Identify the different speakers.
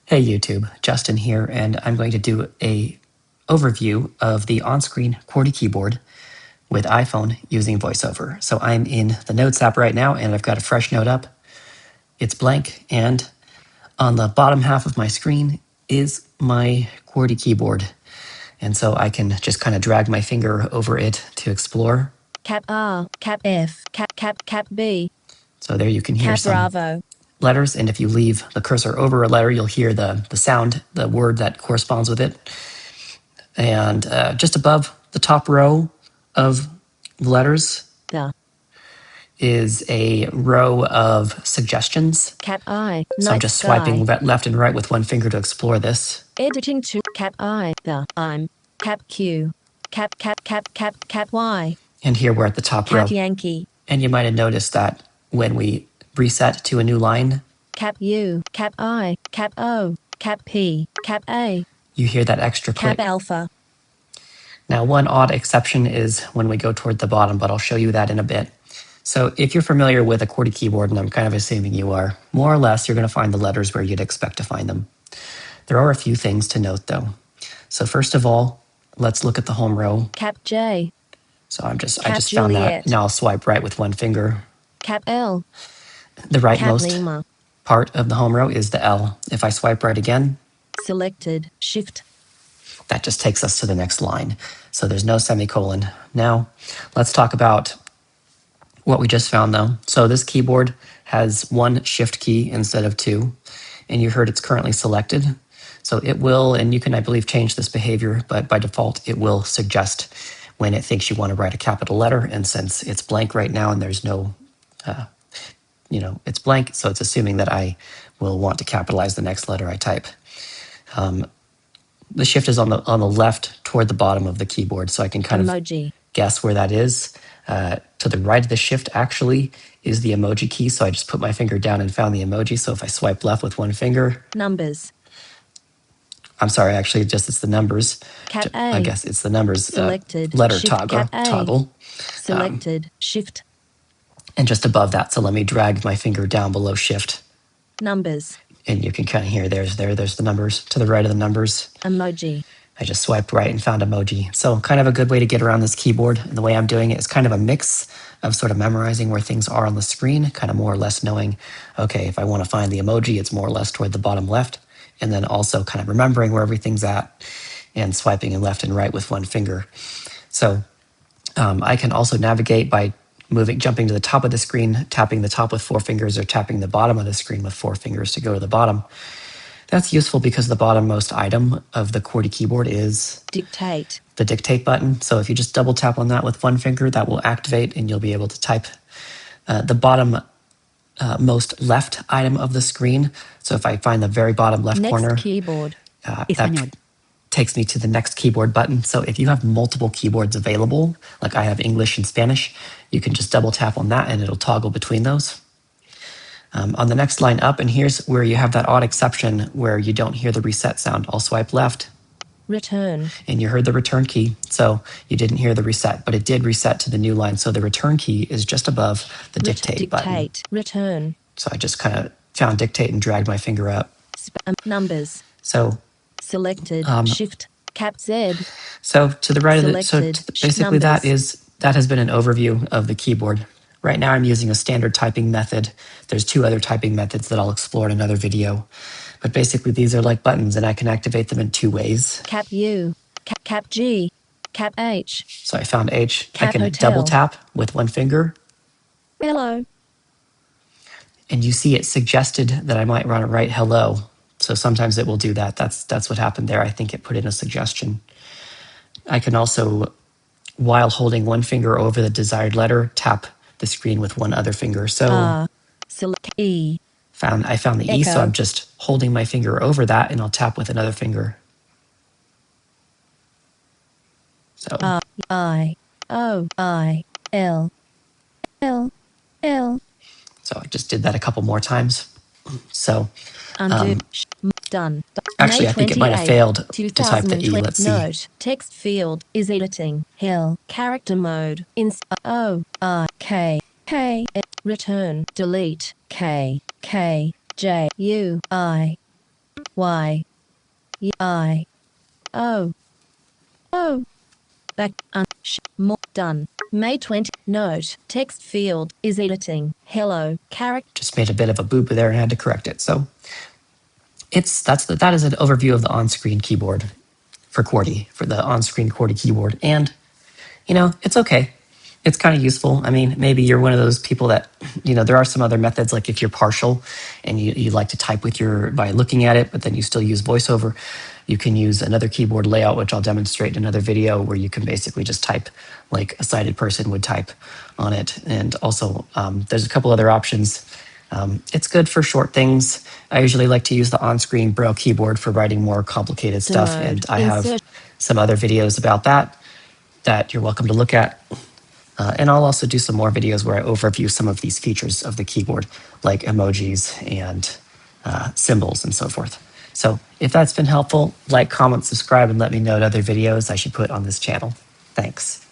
Speaker 1: Hey YouTube, Justin here, and I'm going to do a overview of the on-screen QWERTY keyboard with iPhone using VoiceOver. So I'm in the Notes app right now, and I've got a fresh note up. It's blank, and on the bottom half of my screen is my QWERTY keyboard. And so I can just kind of drag my finger over it to explore.
Speaker 2: Cap R, Cap F, Cap B.
Speaker 1: So there you can hear
Speaker 2: Cap
Speaker 1: some
Speaker 2: Bravo.
Speaker 1: letters, and if you leave the cursor over a letter, you'll hear the sound, the word that corresponds with it. And just above the top row of letters is a row of suggestions.
Speaker 2: Cap I.
Speaker 1: So I'm just swiping left and right with one finger to explore this.
Speaker 2: Editing to Cap I. I'm. Cap Q. Cap Y.
Speaker 1: And here we're at the top row.
Speaker 2: Cap Yankee.
Speaker 1: And you might have noticed that when we reset to a new line,
Speaker 2: Cap U, Cap I, Cap O, Cap P, Cap A.
Speaker 1: You hear that extra click.
Speaker 2: Cap Alpha.
Speaker 1: Now, one odd exception is when we go toward the bottom, but I'll show you that in a bit. So if you're familiar with a QWERTY keyboard, and I'm kind of assuming you are, more or less, you're going to find the letters where you'd expect to find them. There are a few things to note, though. So first of all, let's look at the home row.
Speaker 2: Cap J.
Speaker 1: So I just found that. Now I'll swipe right with one finger.
Speaker 2: Cap L.
Speaker 1: The rightmost part of the home row is the L. If I swipe right again,
Speaker 2: selected, Shift.
Speaker 1: That just takes us to the next line. So there's no semicolon. Now, let's talk about what we just found, though. So this keyboard has one Shift key instead of two, and you heard it's currently selected. So it will, and you can, I believe, change this behavior, but by default, it will suggest when it thinks you want to write a capital letter. And since it's blank right now and there's no, it's blank, so it's assuming that I will want to capitalize the next letter I type. The Shift is on the left toward the bottom of the keyboard, so I can kind of guess where that is. To the right of the Shift actually is the emoji key, so I just put my finger down and found the emoji. So if I swipe left with one finger,
Speaker 2: numbers.
Speaker 1: I'm sorry, actually, it's the numbers.
Speaker 2: Cap A.
Speaker 1: I guess it's the numbers.
Speaker 2: Selected.
Speaker 1: Letter
Speaker 2: Shift,
Speaker 1: toggle.
Speaker 2: Selected. Shift.
Speaker 1: And just above that, so let me drag my finger down below Shift.
Speaker 2: Numbers.
Speaker 1: And you can kind of hear there's the numbers. To the right of the numbers.
Speaker 2: Emoji.
Speaker 1: I just swiped right and found emoji. So kind of a good way to get around this keyboard. And the way I'm doing it is kind of a mix of sort of memorizing where things are on the screen, kind of more or less knowing, okay, if I want to find the emoji, it's more or less toward the bottom left. And then also kind of remembering where everything's at and swiping in left and right with one finger. So I can also navigate by jumping to the top of the screen, tapping the top with four fingers, or tapping the bottom of the screen with four fingers to go to the bottom. That's useful because the bottommost item of the QWERTY keyboard is
Speaker 2: Dictate.
Speaker 1: The Dictate button. So if you just double tap on that with one finger, that will activate and you'll be able to type the bottom most left item of the screen. So if I find the very bottom left corner,
Speaker 2: keyboard.
Speaker 1: That takes me to the next keyboard button. So if you have multiple keyboards available, like I have English and Spanish, you can just double tap on that and it'll toggle between those. On the next line up, and here's where you have that odd exception where you don't hear the reset sound. I'll swipe left.
Speaker 2: Return.
Speaker 1: And you heard the return key. So you didn't hear the reset, but it did reset to the new line. So the return key is just above the dictate button.
Speaker 2: Return.
Speaker 1: So I just kind of found dictate and dragged my finger up.
Speaker 2: Numbers.
Speaker 1: So
Speaker 2: selected. Shift. Cap Z.
Speaker 1: So to the right of the, so basically that has been an overview of the keyboard. Right now I'm using a standard typing method. There's two other typing methods that I'll explore in another video. But basically these are like buttons and I can activate them in two ways.
Speaker 2: Cap U, Cap G, Cap H.
Speaker 1: So I found H. I can double tap with one finger.
Speaker 2: Hello.
Speaker 1: And you see it suggested that I might want to write hello. So sometimes it will do that. That's what happened there. I think it put in a suggestion. I can also, while holding one finger over the desired letter, tap the screen with one other finger. So
Speaker 2: select E.
Speaker 1: I found the E, so I'm just holding my finger over that and I'll tap with another finger. So
Speaker 2: I O I L L L.
Speaker 1: So I just did that a couple more times. So
Speaker 2: undo. Done.
Speaker 1: Actually, I think it might have failed to type the E. Let's see.
Speaker 2: Note. Text field is editing. Hill. Character mode. O I K K. Return. Delete. K K J U I. Y I O O back more done. May 20 note text field is editing. Hello character.
Speaker 1: Just made a bit of a boop there and had to correct it. So that is an overview of the on-screen keyboard for QWERTY, for the on-screen QWERTY keyboard. And it's okay. It's kind of useful. I mean, maybe you're one of those people that, there are some other methods, like if you're partial and you like to type by looking at it, but then you still use VoiceOver, you can use another keyboard layout, which I'll demonstrate in another video, where you can basically just type like a sighted person would type on it. And also, there's a couple other options. It's good for short things. I usually like to use the on-screen Braille keyboard for writing more complicated stuff, and I have some other videos about that you're welcome to look at. And I'll also do some more videos where I overview some of these features of the keyboard, like emojis and symbols and so forth. So if that's been helpful, like, comment, subscribe, and let me know what other videos I should put on this channel. Thanks.